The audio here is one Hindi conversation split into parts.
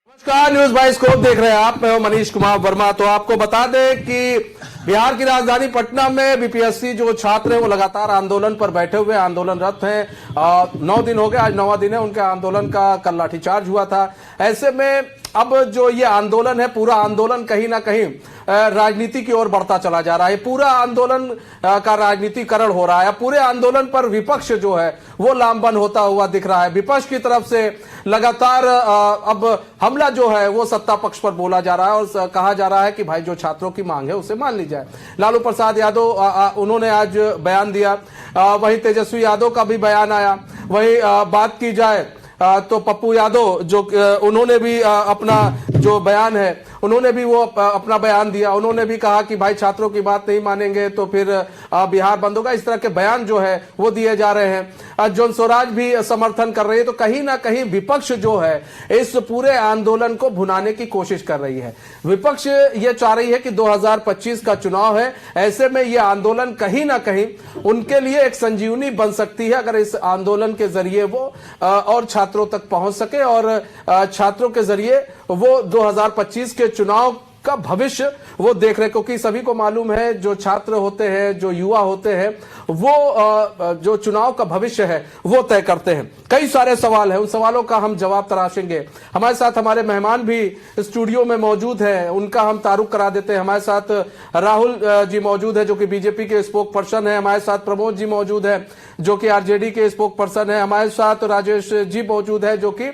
नमस्कार, न्यूज बाइस्कोप देख रहे हैं आप। मैं हूं मनीष कुमार वर्मा। तो आपको बता दें कि बिहार की राजधानी पटना में बीपीएससी जो छात्र हैं वो लगातार आंदोलन पर बैठे हुए आंदोलनरत हैं। 9 दिन हो गए, आज 9वां दिन है उनके आंदोलन का। कल लाठीचार्ज हुआ था। ऐसे में अब जो ये आंदोलन है, पूरा आंदोलन कहीं ना कहीं राजनीति की ओर बढ़ता चला जा रहा है। पूरा आंदोलन का राजनीतिकरण हो रहा है। पूरे आंदोलन पर विपक्ष जो है वो लामबंद होता हुआ दिख रहा है। विपक्ष की तरफ से लगातार अब हमला जो है वो सत्ता पक्ष पर बोला जा रहा है और कहा जा रहा है कि भाई जो छात्रों की मांग है उसे मान ली जाए। लालू प्रसाद यादव उन्होंने आज बयान दिया, वहीं तेजस्वी यादव का भी बयान आया। वहीं बात की जाए तो पप्पू यादव जो उन्होंने भी अपना जो बयान है उन्होंने भी वो अपना बयान दिया। उन्होंने भी कहा कि भाई छात्रों की बात नहीं मानेंगे तो फिर बिहार बंद होगा। इस तरह के बयान जो है वो दिए जा रहे हैं। जॉन स्वराज भी समर्थन कर रही है। तो कहीं ना कहीं विपक्ष जो है इस पूरे आंदोलन को भुनाने की कोशिश कर रही है। विपक्ष ये चाह रही है कि 2025 का चुनाव है, ऐसे में ये आंदोलन कहीं ना कहीं उनके लिए एक संजीवनी बन सकती है अगर इस आंदोलन के जरिए वो और छात्रों तक पहुंच सके और छात्रों के जरिए वो 2025 के चुनाव का भविष्य वो देख रहे। क्योंकि सभी को मालूम है जो छात्र होते हैं, जो युवा होते हैं, वो जो चुनाव का भविष्य है वो तय करते हैं। कई सारे सवाल हैं, उन सवालों का हम जवाब तराशेंगे। हमारे साथ हमारे मेहमान भी स्टूडियो में मौजूद हैं, उनका हम तारुफ करा देते हैं। हमारे साथ राहुल जी मौजूद है जो कि बीजेपी के स्पोक पर्सन है। हमारे साथ प्रमोद जी मौजूद है जो कि आरजेडी के स्पोक पर्सन है। हमारे साथ राजेश जी मौजूद है जो कि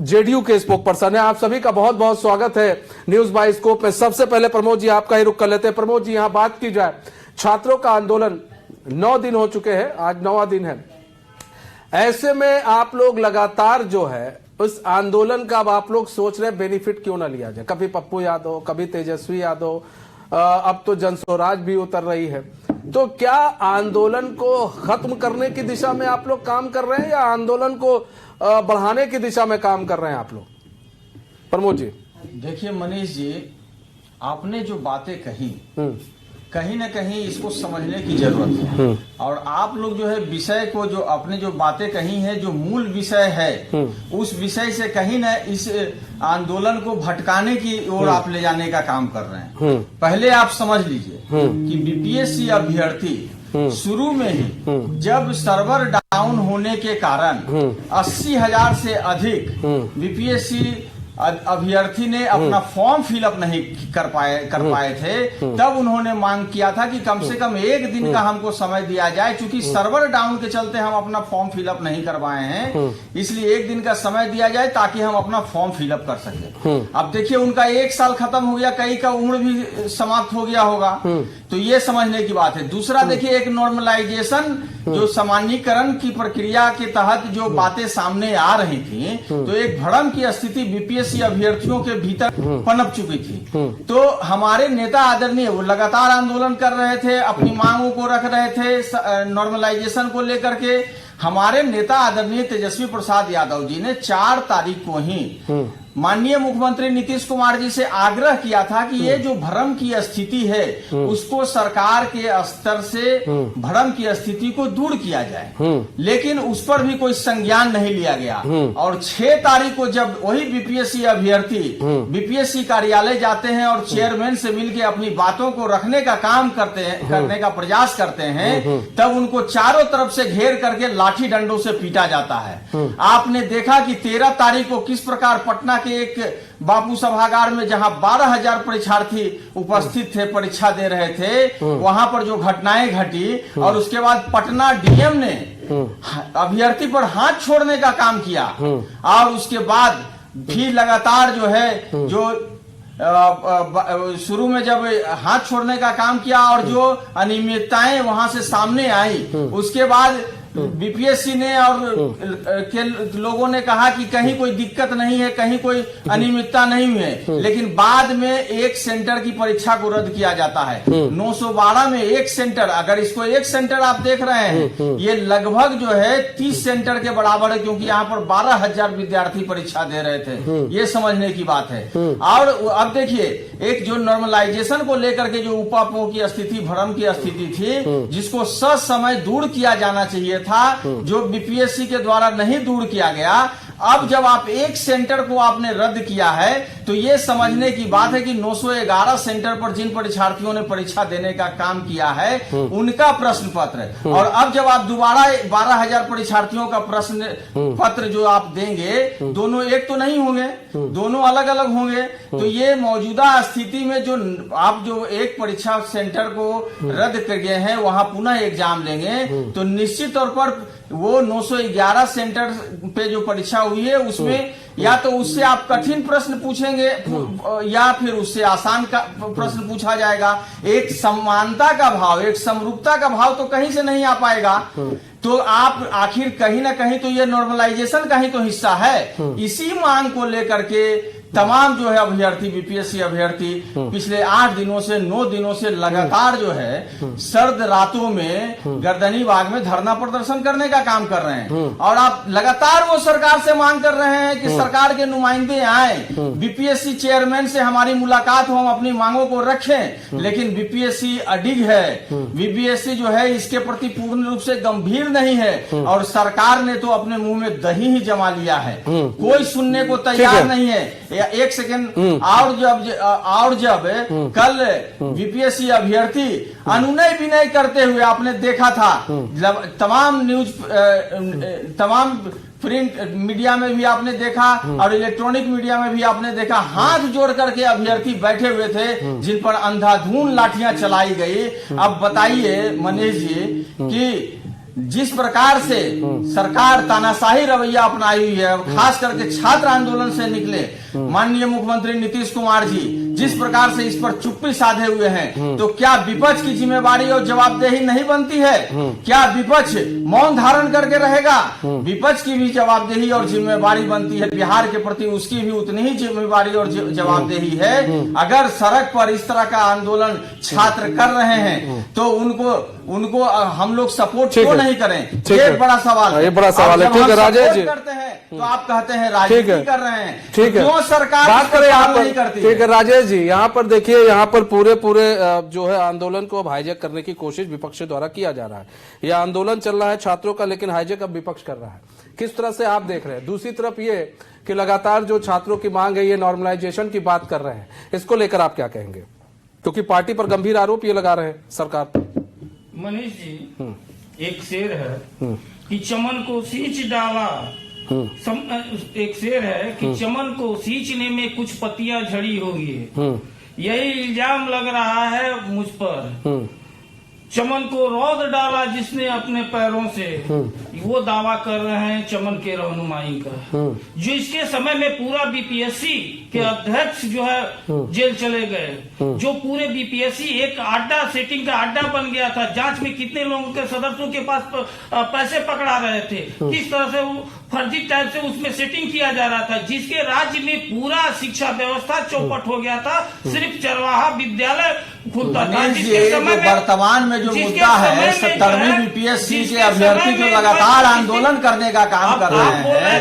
जेडीयू के स्पोक पर्सन है। आप सभी का बहुत बहुत स्वागत है न्यूज बाइस्कोप में। सबसे पहले प्रमोद जी आपका ही रुख कर लेते हैं। प्रमोद जी, यहां बात की जाए, छात्रों का आंदोलन 9 दिन हो चुके हैं, आज 9वां दिन है। ऐसे में आप लोग लगातार जो है उस आंदोलन का अब आप लोग सोच रहे बेनिफिट क्यों ना लिया जाए। कभी पप्पू यादव, कभी तेजस्वी यादव, अब तो जन स्वराज भी उतर रही है। तो क्या आंदोलन को खत्म करने की दिशा में आप लोग काम कर रहे हैं या आंदोलन को बढ़ाने की दिशा में काम कर रहे हैं आप लोग? प्रमोद जी। देखिए मनीष जी, आपने जो बातें कही कहीं ना कहीं इसको समझने की जरूरत है। और आप लोग जो है विषय को, जो आपने जो बातें कही है, जो मूल विषय है उस विषय से कहीं ना इस आंदोलन को भटकाने की ओर आप ले जाने का काम कर रहे हैं। पहले आप समझ लीजिए कि बीपीएससी अभ्यर्थी शुरू में ही जब सर्वर डाउन होने के कारण 80,000 से अधिक बीपीएससी अभ्यर्थी ने अपना फॉर्म फिलअप नहीं कर पाए थे, तब उन्होंने मांग किया था कि कम से कम 1 दिन का हमको समय दिया जाए। क्योंकि सर्वर डाउन के चलते हम अपना फॉर्म फिलअप नहीं करवाए हैं, इसलिए 1 दिन का समय दिया जाए ताकि हम अपना फॉर्म फिलअप कर सके। अब देखिए उनका 1 साल खत्म हो गया, कई का उम्र भी समाप्त हो गया होगा। तो ये समझने की बात है। दूसरा देखिए, एक नॉर्मलाइजेशन जो सामान्यीकरण की प्रक्रिया के तहत जो बातें सामने आ रही थी, तो एक भ्रम की स्थिति बीपीएससी अभ्यर्थियों के भीतर पनप चुकी थी। तो हमारे नेता आदरणीय वो लगातार आंदोलन कर रहे थे, अपनी मांगों को रख रहे थे नॉर्मलाइजेशन को लेकर के। हमारे नेता आदरणीय तेजस्वी प्रसाद यादव जी ने 4 तारीख को ही माननीय मुख्यमंत्री नीतीश कुमार जी से आग्रह किया था कि ये जो भ्रम की स्थिति है उसको सरकार के स्तर से भ्रम की स्थिति को दूर किया जाए। लेकिन उस पर भी कोई संज्ञान नहीं लिया गया। और 6 तारीख को जब वही बीपीएससी अभ्यर्थी बीपीएससी कार्यालय जाते हैं और चेयरमैन से मिलकर अपनी बातों को रखने का काम करने का प्रयास करते हैं, तब उनको चारों तरफ से घेर करके लाठी डंडों से पीटा जाता है। आपने देखा कि 13 तारीख को किस प्रकार पटना के एक बापू सभागार में जहां 12,000 परीक्षार्थी उपस्थित थे, परीक्षा दे रहे थे, वहां पर जो घटनाएं घटी और उसके बाद पटना डीएम ने अभ्यर्थी पर हाथ छोड़ने का काम किया। और उसके बाद भी लगातार जो है जो शुरू में जब हाथ छोड़ने का काम किया और जो अनियमितताएं वहां से सामने आई, उसके बाद बीपीएससी ने और के लोगों ने कहा कि कहीं कोई दिक्कत नहीं है, कहीं कोई अनियमितता नहीं हुई है। लेकिन बाद में एक सेंटर की परीक्षा को रद्द किया जाता है। 912 में एक सेंटर, अगर इसको एक सेंटर आप देख रहे हैं, ये लगभग जो है 30 सेंटर के बराबर है, क्योंकि यहाँ पर 12,000 विद्यार्थी परीक्षा दे रहे थे। ये समझने की बात है। और अब देखिए, एक जो नॉर्मलाइजेशन को लेकर के जो उपापोह की स्थिति, भ्रम की स्थिति थी, जिसको ससमय दूर किया जाना चाहिए था, जो बीपीएससी के द्वारा नहीं दूर किया गया। अब जब आप एक सेंटर को आपने रद्द किया है तो ये समझने की बात है कि 911 सेंटर पर जिन परीक्षार्थियों ने परीक्षा देने का काम किया है उनका प्रश्न पत्र, और अब जब आप दोबारा 12,000 परीक्षार्थियों का प्रश्न पत्र जो आप देंगे, दोनों एक तो नहीं होंगे, दोनों अलग अलग होंगे। तो ये मौजूदा स्थिति में जो आप जो एक परीक्षा सेंटर को रद्द कर गए हैं वहां पुनः एग्जाम लेंगे तो निश्चित तौर पर वो 911 सेंटर पे जो परीक्षा हुई है उसमें या तो उससे आप कठिन प्रश्न पूछेंगे या फिर उससे आसान का प्रश्न पूछा जाएगा। एक समानता का भाव, एक समरूपता का भाव तो कहीं से नहीं आ पाएगा। तो आप आखिर कहीं ना कहीं तो ये नॉर्मलाइजेशन का ही तो हिस्सा है। इसी मांग को लेकर के तमाम जो है अभ्यर्थी, बीपीएससी अभ्यर्थी पिछले 8 दिनों से 9 दिनों से लगातार जो है सर्द रातों में गर्दनी बाग में धरना प्रदर्शन करने का काम कर रहे हैं। और आप लगातार वो सरकार से मांग कर रहे हैं कि सरकार के नुमाइंदे आए, बीपीएससी चेयरमैन से हमारी मुलाकात हो, हम अपनी मांगों को रखें। लेकिन बीपीएससी अडिग है, बीपीएससी जो है इसके प्रति पूर्ण रूप से गंभीर नहीं है और सरकार ने तो अपने मुंह में दही ही जमा लिया है, कोई सुनने को तैयार नहीं है। एक सेकंड और जब कल बीपीएससी अभ्यर्थी अनुनय विनय करते हुए आपने देखा था, तमाम प्रिंट मीडिया में भी आपने देखा और इलेक्ट्रॉनिक मीडिया में भी आपने देखा, हाथ जोड़ करके अभ्यर्थी बैठे हुए थे जिन पर अंधाधुंध लाठियां चलाई गई। अब बताइए मनीष जी कि जिस प्रकार से सरकार तानाशाही रवैया अपनाई हुई है, खास करके छात्र आंदोलन से निकले माननीय मुख्यमंत्री नीतीश कुमार जी जिस प्रकार से इस पर चुप्पी साधे हुए हैं, तो क्या विपक्ष की जिम्मेवारी और जवाबदेही नहीं बनती है? क्या विपक्ष मौन धारण करके रहेगा? विपक्ष की भी जवाबदेही और जिम्मेवारी बनती है, बिहार के प्रति उसकी भी उतनी ही जिम्मेवारी और जवाबदेही है। अगर सड़क पर इस तरह का आंदोलन छात्र कर रहे हैं तो उनको हम लोग सपोर्ट क्यों नहीं करें? ये बड़ा सवाल है। ये बड़ा सवाल है। ठीक है राजेश जी, करते हैं तो आप कहते हैं राजनीति कर रहे हैं, ठीक है, क्यों सरकार बात करें आप नहीं करती? ठीक है राजेश जी, यहाँ पर देखिए, यहाँ पर पूरे जो है आंदोलन को अब हाईजैक करने की कोशिश विपक्ष द्वारा किया जा रहा है। यह आंदोलन चल रहा है छात्रों का, लेकिन हाईजैक अब विपक्ष कर रहा है। किस तरह से आप देख रहे हैं? दूसरी तरफ ये कि लगातार जो छात्रों की मांग है, ये नॉर्मलाइजेशन की बात कर रहे हैं, इसको लेकर आप क्या कहेंगे? क्योंकि पार्टी पर गंभीर आरोप ये लगा रहे हैं सरकार पर। मनीष जी, एक शेर है कि चमन को सींच डाला, एक शेर है कि चमन को सींचने में कुछ पत्तियां झड़ी होगी, यही इल्जाम लग रहा है मुझ पर। चमन को रौद डाला जिसने अपने पैरों से, वो दावा कर रहे हैं चमन के रहनुमाई का। जो इसके समय में पूरा बीपीएससी के अध्यक्ष जो है जेल चले गए, जो पूरे बीपीएससी एक अड्डा, सेटिंग का अड्डा बन गया था। जांच में कितने लोगों के सदस्यों के पास पैसे पकड़ा रहे थे, किस तरह से वो फर्जी टाइप से उसमें सेटिंग किया जा रहा था, जिसके राज्य में पूरा शिक्षा व्यवस्था चौपट हो गया था। सिर्फ चरवाहा विद्यालय खुलता था। जिसके समय वर्तमान में जो मुद्दा है 70वीं बीपीएससी के अभ्यर्थी जो लगातार आंदोलन करने का काम कर रहे हैं,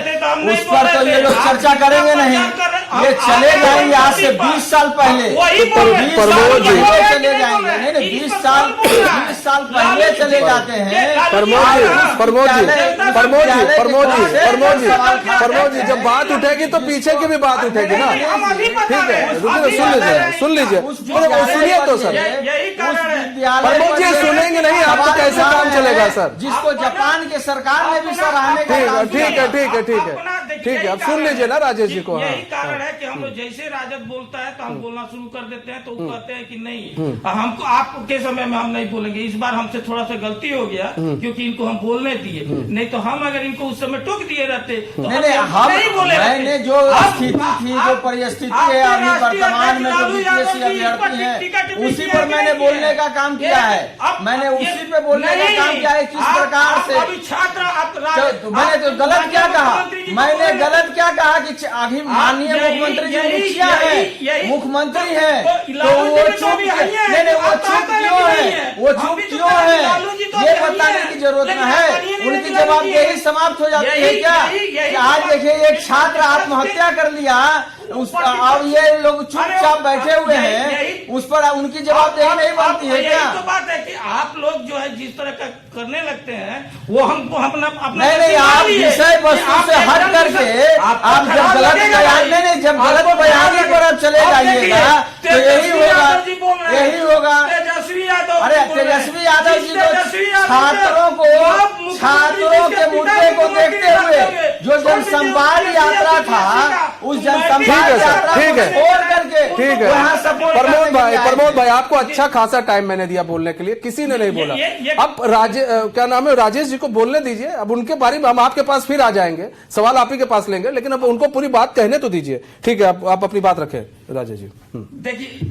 उस पर तो ये लोग चर्चा करेंगे नहीं। ये चले जाएंगे आज से 20 साल पहले, 20 चले जाएंगे, नहीं 20 साल पहले चले जाते हैं। प्रमोद जी, जब बात उठेगी तो पीछे की भी बात उठेगी ना। ठीक है, सुन लीजिए, सुनिए तो सर। प्रमोद जी सुनेंगे नहीं आप तो कैसे काम चलेगा सर? जिसको जापान के सरकार ने भी सराहने का काम किया। ठीक है, अब सुन लीजिए ना राजेश जी को। यही कारण है कि हम लोग जैसे राजद बोलता है तो हम बोलना शुरू कर देते हैं, तो वो कहते हैं कि नहीं हमको आपके समय में हम नहीं बोलेंगे। इस बार हमसे थोड़ा सा गलती हो गया क्योंकि इनको हम बोलने दिए, नहीं तो हम अगर इनको उस समय टोक दिए रहते तो नहीं बोले। मैंने जो स्थिति थी, जो परिस्थिति है अभी वर्तमान में जो बीपीएससी अभ्यर्थी है, उसी पर मैंने बोलने का काम किया है। मैंने उसी पे बोलने का काम किया है। किस प्रकार से मैंने तो गलत क्या कहा? मैंने गलत क्या कहा कि आखिर माननीय मुख्यमंत्री जी मुखिया है, मुख्यमंत्री है, तो वो चुप क्यों है? वो चुप क्यों है? ये बताने की जरूरत न है। उनकी जवाबदेही समाप्त हो जाती है क्या? आज देखिए, एक छात्र आत्महत्या कर लिया, और ये लोग चुपचाप बैठे हुए हैं, उस पर उनकी जवाबदेही नहीं बनती है क्या? यही तो बात है कि आप लोग जो है जिस तरह का करने लगते हैं वो हमको अपना नहीं, आप विषय वस्तु से हट करके आप जब गलत बयान जब गलत बयानी पर आप चले जाइएगा तो यही होगा। तेजस्वी यादव, अरे तेजस्वी यादव जी तो छात्रों के मुद्दे को देखते हुए जो जनसंवाद यात्रा था, उस जनसंवाद यात्रा को छोड़ करके ठीक है प्रमोद भाई आपको अच्छा खासा टाइम मैंने दिया बोलने के लिए, किसी ने नहीं बोला। अब क्या नाम है, राजेश जी को बोलने दीजिए। अब उनके बारे में हम आपके पास फिर आ जाएंगे, सवाल आप ही के पास लेंगे, लेकिन अब उनको पूरी बात कहने तो दीजिए। ठीक है, आप अपनी बात रखें राजेश जी। देखिए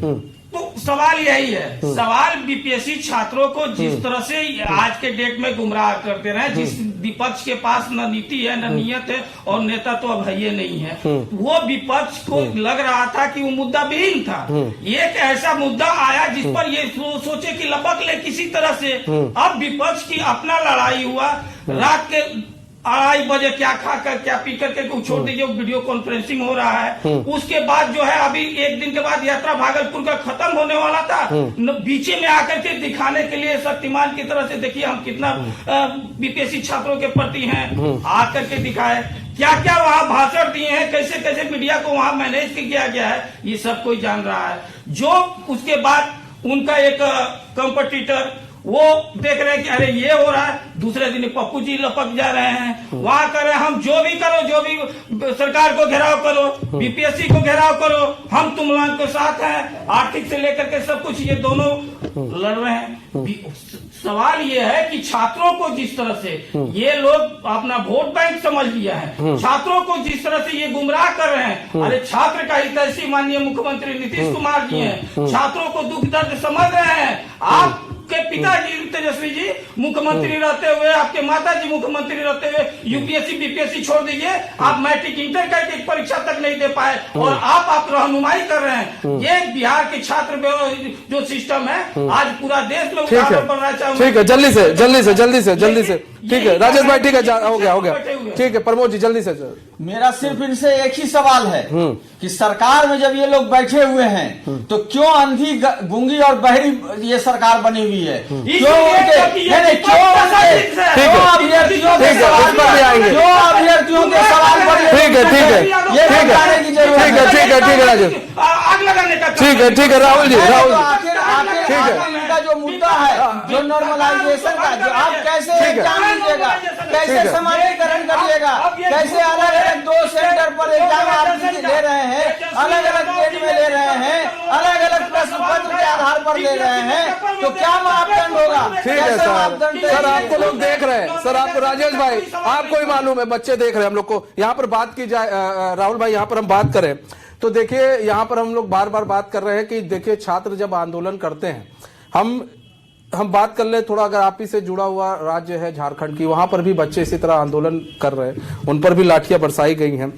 तो सवाल यही है, सवाल बीपीएससी छात्रों को जिस तरह से आज के डेट में गुमराह करते रहे, जिस विपक्ष के पास न नीति है न नियत है और नेता तो अब है ये नहीं है, वो विपक्ष को लग रहा था कि वो मुद्दा विहीन था। एक ऐसा मुद्दा आया जिस पर ये सोचे कि लपक ले किसी तरह से। अब विपक्ष की अपना लड़ाई हुआ, रात के 2:30 बजे क्या खा कर क्या पी करके छोड़ दीजिए, वीडियो कॉन्फ्रेंसिंग हो रहा है। उसके बाद जो है अभी एक दिन के बाद यात्रा भागलपुर का खत्म होने वाला था, बीचे में आकर के दिखाने के लिए शक्तिमान की तरह से देखिए हम कितना बीपीएससी छात्रों के प्रति हैं, आकर के दिखाए क्या क्या वहां भाषण दिए हैं, कैसे कैसे मीडिया को वहां मैनेज किया गया है, ये सब कोई जान रहा है। जो उसके बाद उनका एक कंपटीटर वो देख रहे हैं कि अरे ये हो रहा है, दूसरे दिन पप्पू जी लपक जा रहे हैं, वहां कर रहे हैं हम जो भी करो, जो भी सरकार को घेराव करो, बीपीएससी को घेराव करो, हम तुम लोगों के साथ हैं, आर्थिक से लेकर के सब कुछ ये दोनों लड़ रहे हैं। सवाल ये है कि छात्रों को जिस तरह से ये लोग अपना वोट बैंक समझ लिया है, छात्रों को जिस तरह से ये गुमराह कर रहे हैं, अरे छात्र का हितैषी माननीय मुख्यमंत्री नीतीश कुमार जी हैं, छात्रों को दुख दर्द समझ रहे हैं। आपके पिताजी तेजस्वी जी मुख्यमंत्री रहते हुए, आपके माता जी मुख्यमंत्री रहते हुए यूपीएससी बीपीएससी छोड़ दीजिए, आप मैट्रिक इंटर करके परीक्षा तक नहीं दे पाए और आप रहनुमाई कर रहे हैं। ये बिहार के छात्र जो सिस्टम है, आज पूरा देश में उदाहरण बन रहा है। ठीक है, जल्दी से ठीक है राजेश भाई, ठीक है हो गया ठीक है। प्रमोद जी जल्दी से। मेरा सिर्फ इनसे एक ही सवाल है कि सरकार में जब ये लोग बैठे हुए हैं तो क्यों अंधी गूंगी और बहरी ये सरकार बनी हुई है? क्यों अभ्यर्थियों के सवाल ठीक है राजेश, आग लगाने का ठीक है राहुल जी, ठीक है, इनका जो मुद्दा है जो नॉर्मलाइजेशन का, जो आप कैसे एग्जाम लीजिएगा, कैसे समानीकरण करिएगा, कैसे अलग अलग 2 सेंटर पर एग्जाम आप ले रहे हैं, अलग अलग डेट में ले रहे हैं, अलग अलग प्रश्न पत्र के आधार पर ले रहे हैं, तो क्या मापदंड होगा? ठीक है सर आपको लोग देख रहे हैं, सर आपको राजेश भाई आपको ही मालूम है, बच्चे देख रहे हैं हम लोग को। यहाँ पर बात की जाए राहुल भाई, यहाँ पर हम बात करें तो देखिए यहाँ पर हम लोग बार बार बात कर रहे हैं कि देखिए छात्र जब आंदोलन करते हैं, हम बात कर ले थोड़ा, अगर आप ही से जुड़ा हुआ राज्य है झारखंड की, वहां पर भी बच्चे इसी तरह आंदोलन कर रहे हैं, उन पर भी लाठियां बरसाई गई हैं।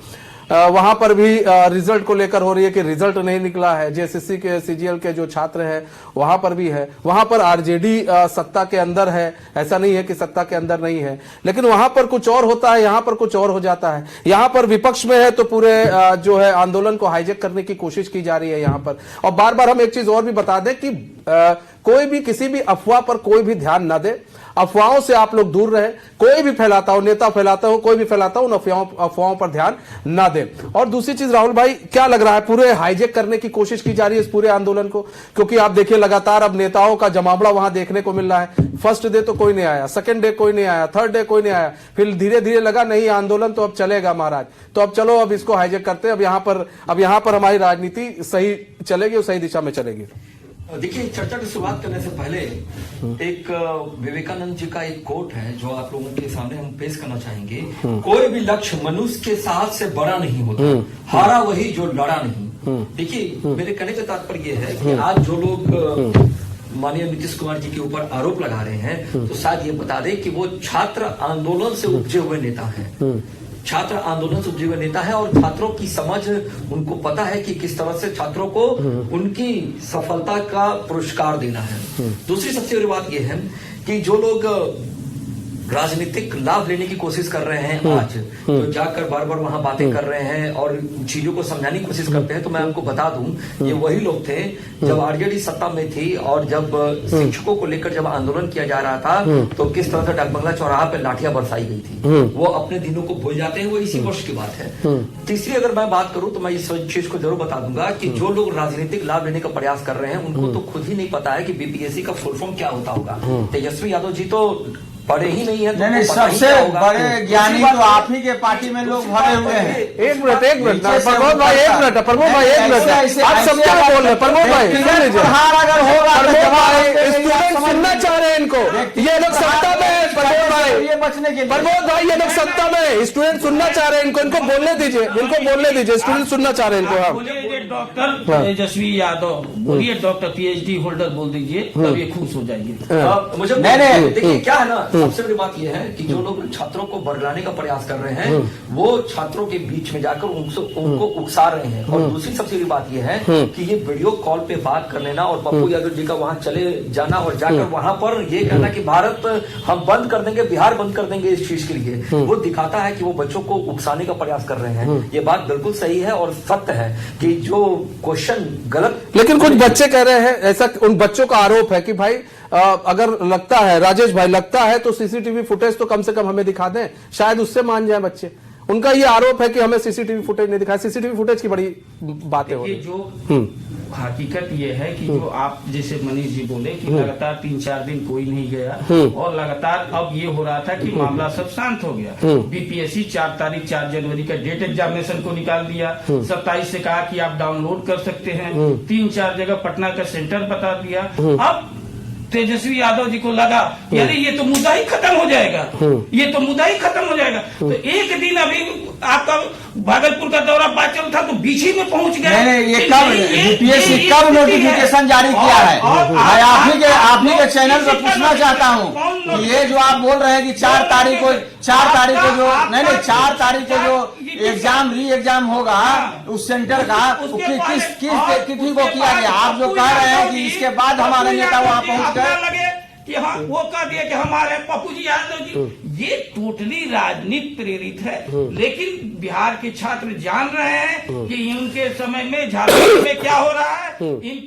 वहां पर भी रिजल्ट को लेकर हो रही है कि रिजल्ट नहीं निकला है। जेएसएससी के सीजीएल के जो छात्र हैं वहां पर भी है, वहां पर आरजेडी सत्ता के अंदर है, ऐसा नहीं है कि सत्ता के अंदर नहीं है, लेकिन वहां पर कुछ और होता है, यहां पर कुछ और हो जाता है। यहां पर विपक्ष में है तो पूरे जो है आंदोलन को हाईजैक करने की कोशिश की जा रही है यहां पर। और बार बार हम एक चीज और भी बता दें कि कोई भी किसी भी अफवाह पर कोई भी ध्यान न दे, अफवाहों से आप लोग दूर रहे। कोई भी फैलाता हो, नेता फैलाता हो, कोई भी फैलाता हो, उन अफवाहों पर ध्यान ना दे। और दूसरी चीज राहुल भाई, क्या लग रहा है पूरे हाईजैक करने की कोशिश की जा रही है इस पूरे आंदोलन को? क्योंकि आप देखिए लगातार अब नेताओं का जमावड़ा वहां देखने को मिल रहा है। फर्स्ट डे तो कोई नहीं आया, सेकंड डे कोई नहीं आया, थर्ड डे कोई नहीं आया, फिर धीरे धीरे लगा नहीं आंदोलन तो अब चलेगा महाराज, तो अब चलो अब इसको हाईजैक करते हैं, अब यहां पर हमारी राजनीति सही चलेगी और सही दिशा में चलेगी। देखिए, चर्चा की शुरुआत करने से पहले एक विवेकानंद जी का एक कोट है जो आप लोगों के सामने हम पेश करना चाहेंगे। कोई भी लक्ष्य मनुष्य के साहस से बड़ा नहीं होता, हारा वही जो लड़ा नहीं। देखिए, मेरे कहने का तात्पर्य यह है कि आज जो लोग माननीय नीतीश कुमार जी के ऊपर आरोप लगा रहे हैं, तो शायद ये बता दें कि वो छात्र आंदोलन से उपजे हुए नेता हैं। छात्र आंदोलन से उपजे हुए नेता है और छात्रों की समझ, उनको पता है कि किस तरह से छात्रों को उनकी सफलता का पुरस्कार देना है। दूसरी सबसे बड़ी बात यह है कि जो लोग राजनीतिक लाभ लेने की कोशिश कर रहे हैं आज, तो जाकर बार बार वहां बातें कर रहे हैं और चीजों को समझाने की कोशिश करते हैं, तो मैं आपको बता दूं ये वही लोग थे जब आरजेडी सत्ता में थी और जब शिक्षकों को लेकर जब आंदोलन किया जा रहा था तो किस तरह से डाकबंगला चौराहा पे लाठियां बरसाई गई थी। वो अपने दिनों को भूल जाते हैं, वो इसी वर्ष की बात है। तीसरी अगर मैं बात करूं तो मैं इस चीज को जरूर बता दूंगा कि जो लोग राजनीतिक लाभ लेने का प्रयास कर रहे हैं उनको तो खुद ही नहीं पता है कि बीपीएससी का फुल फॉर्म क्या होता होगा। तेजस्वी यादव जी तो पढ़े ही नहीं है, नहीं, सबसे बड़े ज्ञानी तो आप ही के पार्टी में लोग भरे हुए हैं। एक मिनट प्रमोद भाई, एक मिनट आप सबके बोल रहे हैं। प्रमोद भाई सुन लीजिए, अगर होगा प्रमोद भाई स्टूडेंट सुनना चाह रहे हैं इनको, ये लोग सत्ता में है। प्रमोद भाई, ये बचने के प्रमोद भाई ये लोग सत्ता में, स्टूडेंट सुनना चाह रहे हैं इनको बोलने दीजिए, इनको बोलने दीजिए, स्टूडेंट सुनना चाह रहे हैं इनको। बोलिए डॉक्टर तेजस्वी यादव, बोलिए डॉक्टर पीएचडी होल्डर बोल दीजिए, तब ये खुश हो जाएंगे। मुझे देखिए क्या है ना, सबसे बड़ी बात यह है कि जो लोग छात्रों को बरगलाने का प्रयास कर रहे हैं वो छात्रों के बीच में जाकर उनको उकसा रहे हैं। और दूसरी सबसे बड़ी बात यह है कि ये वीडियो कॉल पे बात कर लेना और पप्पू यादव जी का वहां चले जाना और जाकर वहां पर ये कहना कि भारत हम बंद कर देंगे, बिहार बंद कर देंगे, इस चीज के लिए वो दिखाता है कि वो बच्चों को उकसाने का प्रयास कर रहे हैं। ये बात बिल्कुल सही है और सत्य है कि जो क्वेश्चन गलत, लेकिन कुछ बच्चे कह रहे हैं, ऐसा उन बच्चों का आरोप है कि भाई अगर लगता है, राजेश भाई लगता है तो सीसीटीवी फुटेज तो कम से कम हमें दिखा दें, शायद उससे मान जाए बच्चे। उनका ये आरोप है कि हमें सीसीटीवी फुटेज नहीं दिखाया। सीसीटीवी फुटेज की बड़ी बातें हो रही हैं। जो हकीकत ये है कि जो आप जैसे मनीष जी बोले कि लगातार 3-4 दिन कोई नहीं गया और लगातार अब ये हो रहा था कि मामला सब शांत हो गया। बीपीएससी 4 जनवरी का डेट एग्जामिनेशन को निकाल दिया, 27 से कहा कि आप डाउनलोड कर सकते हैं, 3-4 जगह पटना का सेंटर बता दिया। अब तेजस्वी यादव जी को लगा यानी ये तो मुद्दा ही खत्म हो जाएगा, ये तो मुद्दा ही खत्म हो जाएगा। तो एक दिन अभी आपका भागलपुर का दौरा बाचल था तो बीच ही में पहुंच गया। ये कब बीपीएससी कब नोटिफिकेशन जारी किया है? मैं आप ही के चैनल पर पूछना चाहता हूं कि ये जो आप बोल रहे हैं कि 4 तारीख को जो नहीं 4 तारीख को जो री एग्जाम होगा उस सेंटर का किस तिथि को किया गया? आप जो कह रहे हैं कि इसके बाद हमारे नेता वहां पहुंच गए कि हाँ वो कह दिया कि हमारे पप्पू जी यादव जी, ये टोटली राजनीति प्रेरित है। लेकिन बिहार के छात्र जान रहे हैं कि उनके समय में झारखंड में क्या हो रहा है।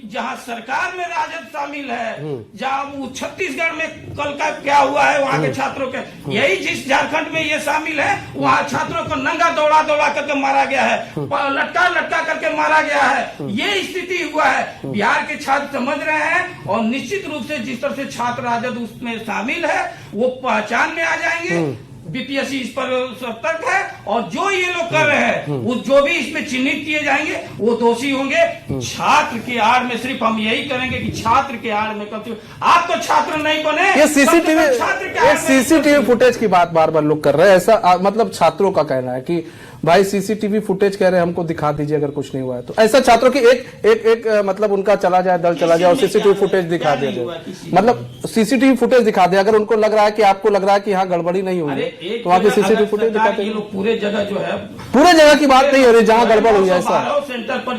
जहां सरकार में राजद शामिल है, जहां वो छत्तीसगढ़ में कल का क्या हुआ है वहां के छात्रों के, यही जिस झारखंड में ये शामिल है वहां छात्रों को नंगा दौड़ा करके मारा गया है, लटका करके मारा गया है। ये स्थिति हुआ है। बिहार के छात्र समझ रहे हैं और निश्चित रूप से जिस तरह से छात्र राजद उसमें शामिल है वो पहचान में आ जाएंगे। बीपीएससी इस पर सतर्क है और जो ये लोग कर रहे हैं वो जो भी इसमें चिन्हित किए जाएंगे वो दोषी होंगे। छात्र की आड़ में सिर्फ हम यही करेंगे कि छात्र के आड़ में कब आप तो छात्र नहीं बने। ये सीसीटीवी फुटेज की बात बार बार लोग कर रहे हैं, ऐसा मतलब छात्रों का कहना है कि भाई सीसीटीवी फुटेज कह रहे हैं हमको दिखा दीजिए अगर कुछ नहीं हुआ है तो। ऐसा छात्रों की एक मतलब उनका चला जाए, दल चला जाए और सीसीटीवी फुटेज दिखा दिया जाए, मतलब सीसीटीवी फुटेज दिखा दे। अगर उनको लग रहा है कि आपको लग रहा है कि यहाँ गड़बड़ी नहीं हुई तो वहाँ की सीसीटीवी फुटेज दिखाते हैं। पूरे जगह जो है, पूरे जगह की बात नहीं हो रही, जहाँ गड़बड़ हुई है ऐसा सेंटर पर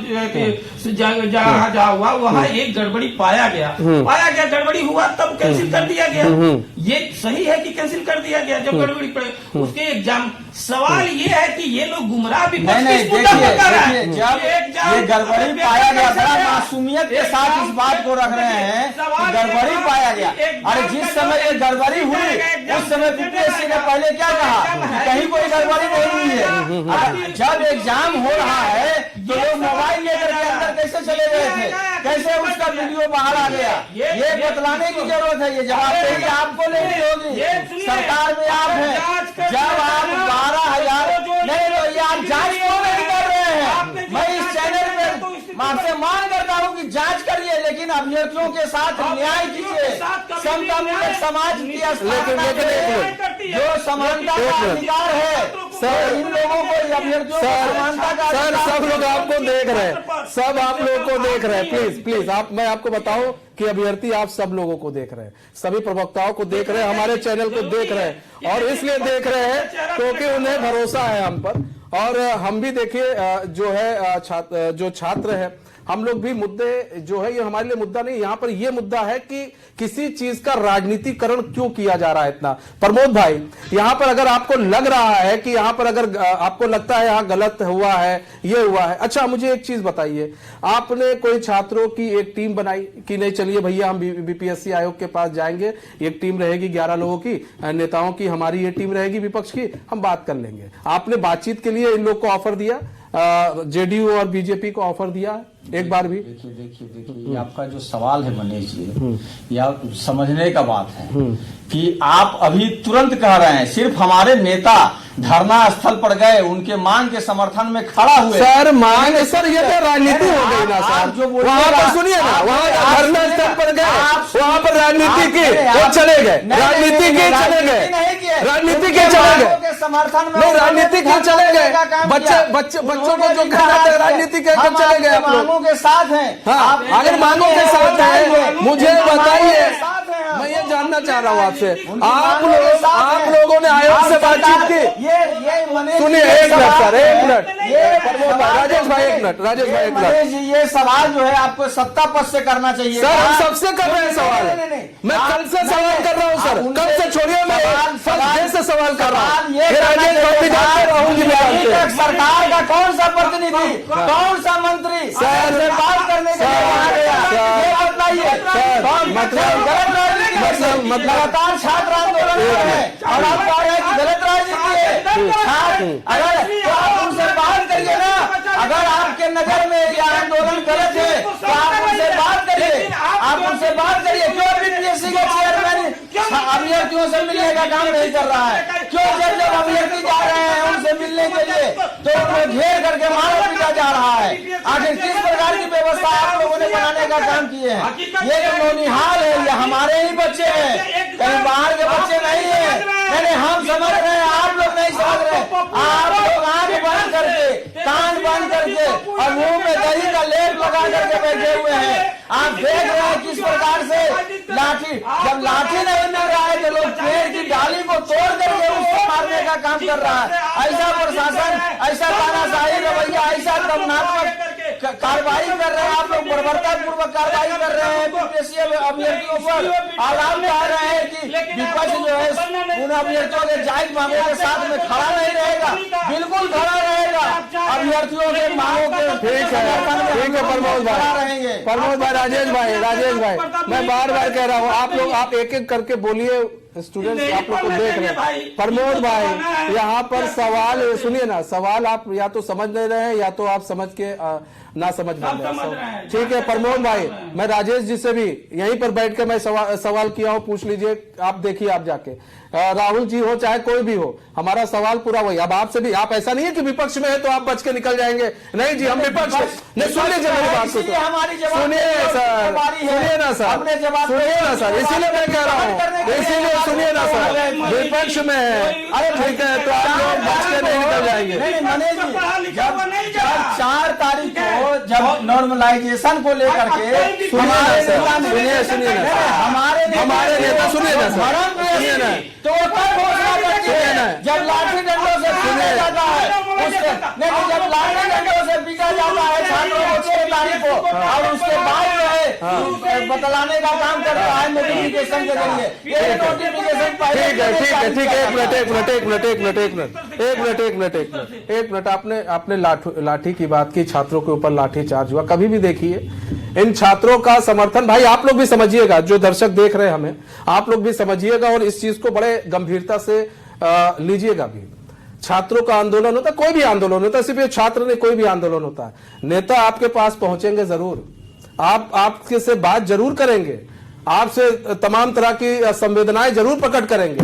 जहाँ हुआ वहाँ एक गड़बड़ी पाया गया, गड़बड़ी हुआ तब कैंसिल कर दिया गया। ये सही है कि कैंसिल कर दिया गया जब गड़बड़ी पड़े उसके एग्जाम। सवाल ये है कि ये लोग गुमराह भी देखिए जब ये गड़बड़ी पाया गया, बड़ा मासूमियत के साथ इस बात को रख रहे हैं कि गड़बड़ी पाया गया। अरे जिस समय ये गड़बड़ी हुई उस समय बीपीएससी ने पहले क्या कहा, कहीं कोई गड़बड़ी नहीं हुई है। जब एग्जाम हो रहा है तो लोग मोबाइल लेकर के अंदर कैसे चले गए थे, कैसे उसका वीडियो बाहर आ गया, ये बतलाने की जरूरत है। ये जवाबदेही आपको लेनी होगी, सरकार में आप हैं। जब आप 12,000 नहीं आप जांच क्यों नहीं कर रहे हैं? मैं इस चैनल पे आपसे मांग करता हूं कि जांच करिए, लेकिन अभ्यर्थियों के साथ न्याय कीजिए। समतामूलक समाज की जो समानता का अधिकार है सर, इन लोगों को अभ्यर्थियों को समानता का सर सब लोग आपको देख रहे हैं, सब आप लोगों को देख रहे हैं। प्लीज आप, मैं आपको बताऊं कि अभ्यर्थी आप सब लोगों को देख रहे हैं, सभी प्रवक्ताओं को देख रहे हैं, हमारे चैनल को देख रहे हैं और इसलिए देख रहे हैं क्योंकि उन्हें भरोसा है हम पर। और हम भी देखिए जो है जो छात्र है हम लोग भी मुद्दे जो है ये हमारे लिए मुद्दा नहीं, यहाँ पर ये मुद्दा है कि किसी चीज का राजनीतिकरण क्यों किया जा रहा है इतना। प्रमोद भाई, यहाँ पर अगर आपको लग रहा है कि यहाँ पर अगर आपको लगता है यहाँ गलत हुआ है, ये हुआ है, अच्छा मुझे एक चीज बताइए, आपने कोई छात्रों की एक टीम बनाई कि नहीं चलिए भैया हम बीपीएससी आयोग के पास जाएंगे, एक टीम रहेगी 11 लोगों की, नेताओं की, हमारी ये टीम रहेगी विपक्ष की, हम बात कर लेंगे। आपने बातचीत के लिए इन लोग को ऑफर दिया, जेडीयू और बीजेपी को ऑफर दिया एक बार भी? देखिए, ये आपका जो सवाल है मनीष जी, या समझने का बात है कि आप अभी तुरंत कह रहे हैं सिर्फ हमारे नेता धरना स्थल पर गए, उनके मांग के समर्थन में खड़ा हुए। सर मांग, सर ये तो राजनीति हो गई ना सर, जो वहां पर सुनिए ना, वहां धरना स्थल पर गए, वहां पर राजनीति की वो चले गए, राजनीति के चले गए, राजनीति के चले गए, समर्थन में नहीं राजनीति के चले गए, बच्चों को जो कहना था राजनीति के चले गए आप लोग के साथ हैं। हाँ, अगर मांगों के साथ है, मुझे बताइए, मैं ये जानना चाह रहा हूँ आपसे, आप लोगों ने आयोग से बातचीत की? सुनिए एक मिनट सर, एक मिनट, राजेश भाई एक मिनट, राजेश भाई एक मिनट, ये सवाल जो है आपको सत्ता पद से करना चाहिए सर। हम सबसे कर रहे हैं सवाल, मैं कल से सवाल कर रहा हूँ सर, कल से छोड़िए, मैं फर्स्ट डे से सवाल कर रहा हूँ। राजेश भाई भी जानते, राहुल जी भी जानते। सरकार का कौन सा प्रतिनिधि, कौन सा मंत्री सर से बात करने के लिए वहां गया, ये बताइए सर। मतलब लगातार छात्र आंदोलन कर रहे हैं और आप कह रहे हैं कि गलत राजनीति है। अगर आप उनसे बात करिए ना, अगर आपके नजर में ये आंदोलन गलत है तो आप उनसे बात करिए, आप उनसे बात करिए। क्यों बीपीएससी का चेयरमैन अभ्यर्थियों से मिलने का काम नहीं कर रहा है? क्यों जब जब अभ्यर्थी जा रहे हैं उनसे मिलने के लिए तो उनको घेर करके मारा पीटा जा रहा है? आखिर किस प्रकार की व्यवस्था आप लोगों ने बनाने का काम किए हैं? ये जो नौनिहाल है ये हमारे ही बच्चे हैं, कहीं बाहर के बच्चे नहीं है। मैंने हम समझ रहे हैं, आप लोग नहीं समझ रहे। आप लोग आंख बंद करके, कान बंद करके और मुंह में दही का लेप लगा करके बैठे हुए हैं। आप देख रहे हैं किस प्रकार से लाठी, जब लाठी नहीं मिल रहा है तो लोग पेड़ की डाली को तोड़ करके उसको मारने का काम कर रहा है। ऐसा प्रशासन, ऐसा तानाशाही रवैया, ऐसा दमनात्मक कार्रवाई कर रहे हैं आप लोग, बर्बरता पूर्वक कार्रवाई कर रहे हैं बीपीएससी अभ्यर्थियों पर। और आप कह रहे हैं कि विपक्ष जो है उन अभ्यर्थियों के जायज मांगों के साथ में खड़ा नहीं रहेगा। बिल्कुल खड़ा रहेगा, अभ्यर्थियों के मांगों के ठीक है प्रमोद भाई, रहेंगे। प्रमोद भाई, राजेश भाई, मैं बार बार कह रहा हूँ, आप लोग आप एक एक करके बोलिए, स्टूडेंट्स आप लोग को देख रहे हैं। प्रमोद भाई यहाँ पर सवाल सुनिए ना, सवाल आप या तो समझ नहीं रहे हैं या तो आप समझ के ना समझ रहे हैं। ठीक है प्रमोद भाई, मैं राजेश जी से भी यहीं पर बैठ के मैं सवाल किया हूँ, पूछ लीजिए, आप देखिए, आप जाके राहुल जी हो चाहे कोई भी हो, हमारा सवाल पूरा वही। अब आपसे भी, आप ऐसा नहीं है कि विपक्ष में है तो आप बच के निकल जाएंगे, नहीं जी, हम विपक्ष नहीं। सुन लीजिए मेरी बात को, सुनिए सर, सुनिए ना सर, सुनिए ना सर, इसीलिए मैं कह रहा हूँ, इसीलिए सुनिए ना सर, विपक्ष में है, अरे ठीक है तो आप लोग बच के नहीं निकल जाएंगे। जब 4 तारीख को जब नॉर्मलाइजेशन को लेकर के सुनिए ना हमारे नेता, सुनिए ना सर, सुनिए ना, तो कब घोषणा करती है? जब लाठी डंडों से पीटा जाता है, नहीं जब लाठी डंडों से पीटा जाता है छात्रों को 6 तारीख को, और उसके बाद जो है बतलाने का काम करता है नोटिफिकेशन के जरिए। ये नोटिफिकेशन ठीक है, एक मिनट, आपने लाठी की बात की, छात्रों के ऊपर लाठी चार्ज हुआ, कभी भी देखिए इन छात्रों का समर्थन, भाई आप लोग भी समझिएगा, जो दर्शक देख रहे हैं हमें, आप लोग भी समझिएगा और इस चीज को बड़े गंभीरता से लीजिएगा भी। छात्रों का आंदोलन होता है, कोई भी आंदोलन होता है, सिर्फ ये छात्र नहीं, कोई भी आंदोलन होता है, नेता आपके पास पहुंचेंगे जरूर, आपके से बात जरूर करेंगे, आपसे तमाम तरह की संवेदनाएं जरूर प्रकट करेंगे,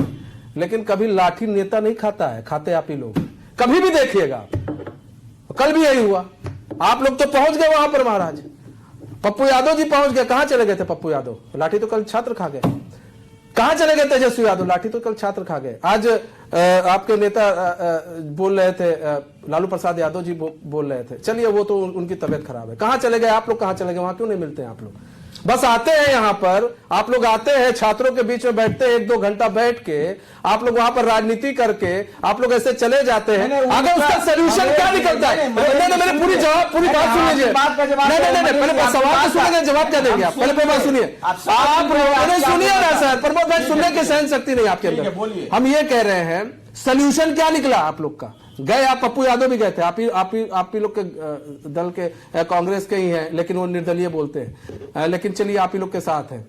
लेकिन कभी लाठी नेता नहीं खाता है, खाते आप ही लोग, कभी भी देखिएगा। कल भी यही हुआ, आप लोग तो पहुंच गए वहां पर, महाराज पप्पू यादव जी पहुंच गए, कहां चले गए थे पप्पू यादव? लाठी तो कल छात्र खा गए। कहां चले गए तेजस्वी यादव? लाठी तो कल छात्र खा गए। आज आपके नेता बोल रहे थे, लालू प्रसाद यादव जी बोल रहे थे, चलिए वो तो उनकी तबीयत खराब है, कहां चले गए आप लोग? कहां चले गए? वहां क्यों नहीं मिलते हैं आप लोग? बस आते हैं यहाँ पर, आप लोग आते हैं छात्रों के बीच में बैठते हैं, 1-2 घंटा बैठ के आप लोग वहां पर राजनीति करके आप लोग ऐसे चले जाते हैं। अगर उसका सोल्यूशन क्या निकलता है? नहीं, मेरी पूरी बात सुन लीजिए। नहीं, पहले सवाल तो सुनेंगे, जवाब क्या देंगे आप? पहले बात सुनिए, आप सुनिए ना सर। प्रमोद भाई, सुनने की सहन शक्ति नहीं आपके अंदर। हम ये कह रहे हैं सोल्यूशन क्या निकला आप लोग का? गए आप, पप्पू यादव भी गए थे, आप ही लोग के दल के, कांग्रेस के ही हैं, लेकिन वो निर्दलीय बोलते हैं, लेकिन चलिए आप ही लोग के साथ हैं।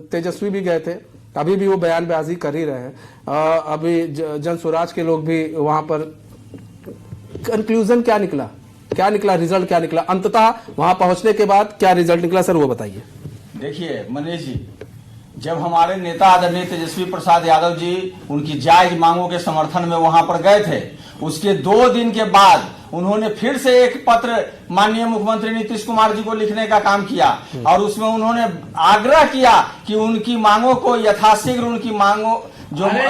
तेजस्वी भी गए थे, अभी भी वो बयानबाजी कर ही रहे हैं। अभी जन स्वराज के लोग भी वहां पर, कंक्लूजन क्या निकला, रिजल्ट क्या निकला अंततः वहां पहुंचने के बाद? क्या रिजल्ट निकला सर, वो बताइए। देखिए मनीष जी, जब हमारे नेता आदरणीय तेजस्वी प्रसाद यादव जी उनकी जायज मांगों के समर्थन में वहां पर गए थे, उसके 2 दिन के बाद उन्होंने फिर से एक पत्र माननीय मुख्यमंत्री नीतीश कुमार जी को लिखने का काम किया और उसमें उन्होंने आग्रह किया कि उनकी मांगों को यथाशीघ्र, उनकी मांगों जो इनका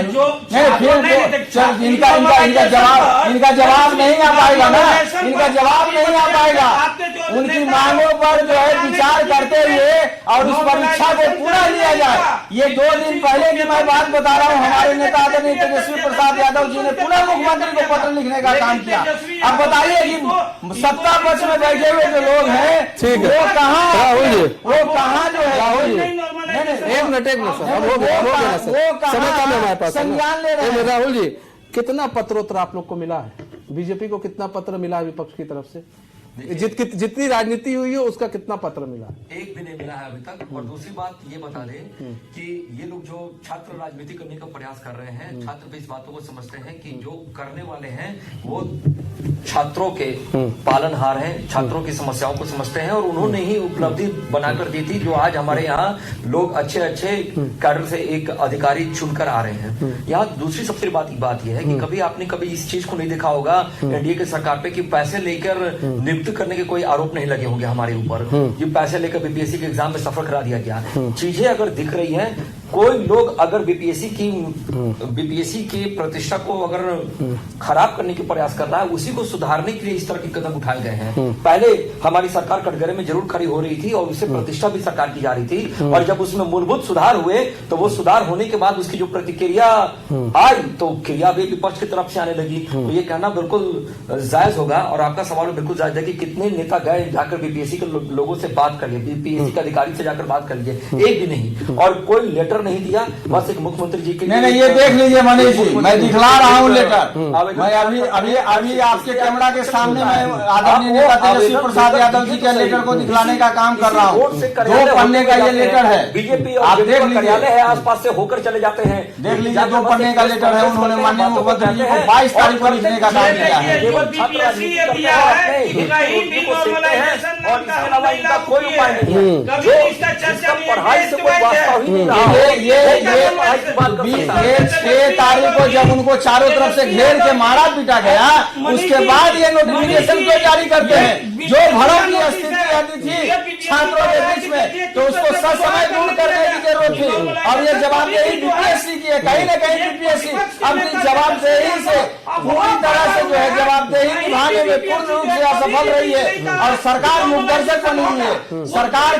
जवाब नहीं आ पाएगा ना, इनका जवाब नहीं आ पाएगा। उनकी मांगों पर जो है विचार करते हुए और उस परीक्षा को पूरा लिया जाए। ये 2 दिन पहले की मैं बात बता रहा हूँ, हमारे नेता आदरणीय तेजस्वी प्रसाद यादव जी ने पुनः मुख्यमंत्री को पत्र लिखने का काम किया। अब बताइए कि सत्ता पक्ष में बैठे हुए जो लोग हैं, वो कहाँ जो है, एक मिनट सर, अब हो गया सर, समय कम है हमारे पास। संज्ञान ले रहे हैं। राहुल जी, कितना पत्रोत्तर आप लोग को मिला है? बीजेपी को कितना पत्र मिला है विपक्ष की तरफ से? जितनी राजनीति हुई है उसका कितना पत्र मिला? एक भी नहीं मिला है अभी तक। और दूसरी बात ये बता दें कि ये लोग जो छात्र राजनीति करने का प्रयास कर रहे हैं, छात्र भी इस बातों को समझते हैं कि जो करने वाले हैं वो छात्रों के पालनहार हैं, छात्रों की समस्याओं को समझते हैं और उन्होंने ही उपलब्धि बनाकर दी थी जो आज हमारे यहाँ लोग अच्छे कैडर से एक अधिकारी चुनकर आ रहे हैं। यहाँ दूसरी सबसे बात यह है कि कभी इस चीज को नहीं देखा होगा एनडीए की सरकार पे कि पैसे लेकर नियुक्त करने के कोई आरोप नहीं लगे होंगे हमारे ऊपर। ये पैसे लेकर बीपीएससी के एग्जाम में सफल करा दिया गया। चीजें अगर दिख रही हैं, कोई लोग अगर बीपीएससी की प्रतिष्ठा को अगर खराब करने के प्रयास कर रहा है, उसी को सुधारने के लिए इस तरह के कदम उठाए गए हैं। पहले हमारी सरकार कटघरे में जरूर खड़ी हो रही थी और उससे प्रतिष्ठा भी सरकार की जा रही थी, और जब उसमें मूलभूत सुधार हुए तो वो सुधार होने के बाद उसकी जो प्रतिक्रिया आई तो क्रिया भी विपक्ष की तरफ से आने लगी। तो ये कहना बिल्कुल जायज होगा और आपका सवाल बिल्कुल जायज है कि कितने नेता गए जाकर बीपीएससी के लोगों से बात कर लिए, बीपीएससी के अधिकारी से जाकर बात कर लीजिए, एक भी नहीं, और कोई लेटर नहीं दिया, बस एक मुख्यमंत्री जी के नहीं, ये देख लीजिए मनीष जी, मैं दिखला रहा हूँ लेटर। मैं अभी आपके कैमरा के सामने मैं आदरणीय नेता तेजस्वी प्रसाद यादव जी के लेटर को दिखलाने का काम कर रहा हूँ। 2 पन्ने का ये लेटर है, बीजेपी आप देख लीजिए, कार्यालय है, आसपास से होकर चले जाते हैं। देख लीजिए, 2 पन्ने का लेटर है। उन्होंने माननीय मुख्यमंत्री जी को 22 तारीख को लिखने का काम किया है। और इसके अलावा इनका कोई उपाय नहीं है। पढ़ाई से कोई वास्ता ही नहीं रहा। ये 6 तारीख को जब उनको चारों तरफ से घेर के मारा पीटा गया, उसके बाद ये नोटिफिकेशन क्यों जारी करते हैं? जो भड़क की स्थिति आती थी छात्रों के बीच में, तो उसको ससमय दूर करने की जरूरत थी। और ये जवाबदेही बीपीएससी की है, कहीं न कहीं बीपीएससी अपनी जवाबदेही से पूरी तरह से जो है जवाबदेही निभाने में पूर्ण रूप से असफल रही है और सरकार मुखदर्शक बनी हुई है। सरकार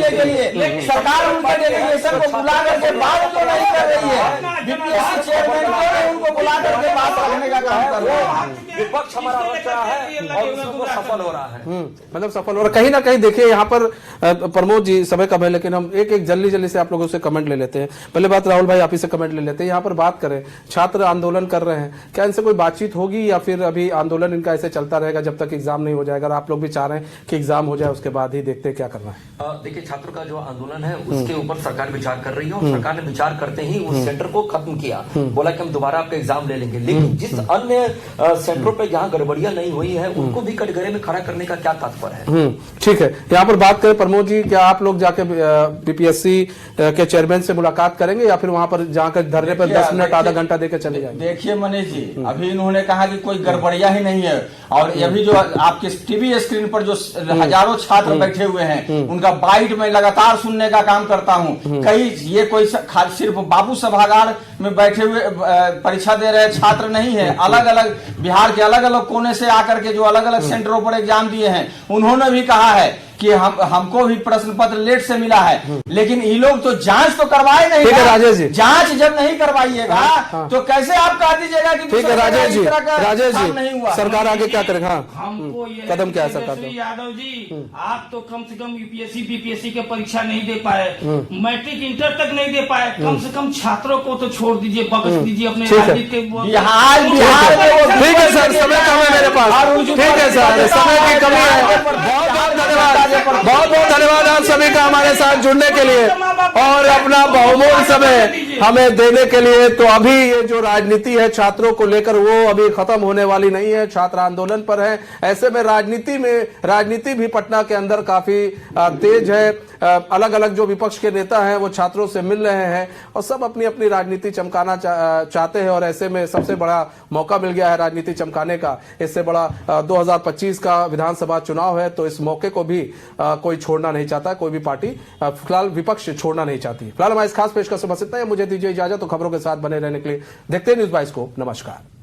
के लिए सरकार उनके डेलीगेशन को बुला करके बात क्यों नहीं कर रही है? बीपीएससी चेयरमैन को उनको बुला करके बात करने का काम कर रहा है। विपक्ष हमारा रच रहा है और उसमें सफल हो रहा है। मतलब सफल हो रहा है। कहीं ना कहीं देखिए यहाँ पर प्रमोद जी, समय कम है लेकिन हम एक जल्दी से आप लोगों से कमेंट ले लेते हैं। पहले बात राहुल भाई आप ही से कमेंट ले लेते हैं। यहाँ पर बात करें, छात्र आंदोलन कर रहे हैं, क्या इनसे कोई बातचीत होगी या फिर अभी आंदोलन इनका ऐसे चलता रहेगा जब तक एग्जाम नहीं हो जाएगा? आप लोग भी चाह रहे हैं कि एग्जाम हो जाए, उसके बाद ही देखते हैं क्या करना है। देखिए, छात्रों का जो आंदोलन है उसके ऊपर सरकार विचार कर रही है और सरकार ने विचार करते ही उस सेंटर को खत्म किया, बोला कि हम दोबारा आपका एग्जाम ले लेंगे। लेकिन जिस अन्य सेंटरों पे जहां गड़बड़ियां नहीं हुई है उनको भी कटघरे में खड़ा करने का क्या तात्पर्य है? ठीक है, यहाँ पर बात करें प्रमोद जी, क्या आप लोग जाके बीपीएससी के चेयरमैन से मुलाकात करेंगे या फिर वहां पर जाकर धरने पर 10 मिनट आधा घंटा देकर चले जाएंगे? देखिए मनीष जी, अभी इन्होंने कहा कि कोई गड़बड़िया ही नहीं है, और अभी जो आपके टीवी स्क्रीन पर जो हजारों छात्र बैठे हुए हैं उनका बाइट में लगातार सुनने का काम करता हूं। कहीं ये कोई सिर्फ बाबू सभागार में बैठे हुए परीक्षा दे रहे छात्र नहीं है, अलग अलग बिहार के अलग अलग कोने से आकर के जो अलग अलग सेंटरों पर एग्जाम दिए हैं, उन्होंने भी कहा है कि हमको भी प्रश्न पत्र लेट से मिला है, लेकिन ये लोग तो जांच तो करवाए नहीं। ठीक है राजेश जी, जांच जब नहीं करवाइएगा तो कैसे आप कह दीजिएगा कि ठीक है राजेश जी, राजेश काम जी नहीं हुआ। सरकार आगे क्या करेगा? हमको ये कदम क्या है कि सरकार का? तेजस्वी यादव जी, आप तो कम से कम यूपीएससी बीपीएससी के परीक्षा नहीं दे पाए, मैट्रिक इंटर तक नहीं दे पाए, कम से कम छात्रों को तो छोड़ दीजिए, बख्श दीजिए अपने ठीक है। राजनीतिक बिहार में ठीक है सर, समय कम है मेरे पास। ठीक है सर, समय की कमी है। बहुत बहुत धन्यवाद, बहुत बहुत धन्यवाद आप सभी का हमारे साथ जुड़ने के लिए और अपना बहुमूल्य समय हमें देने के लिए। तो अभी ये जो राजनीति है छात्रों को लेकर वो अभी खत्म होने वाली नहीं है, छात्र आंदोलन पर है। ऐसे में राजनीति भी पटना के अंदर काफी तेज है। अलग अलग जो विपक्ष के नेता हैं वो छात्रों से मिल रहे हैं और सब अपनी अपनी राजनीति चमकाना चाहते हैं और ऐसे में सबसे बड़ा मौका मिल गया है राजनीति चमकाने का। इससे बड़ा 2025 का विधानसभा चुनाव है, तो इस मौके को भी कोई छोड़ना नहीं चाहता, कोई भी पार्टी फिलहाल विपक्ष छोड़ना नहीं चाहती। फिलहाल हमारे इस खास पेशकश से बस इतना ही। मुझे दीजिए इजाजत, तो खबरों के साथ बने रहने के लिए देखते हैं न्यूज़ 22 को। नमस्कार।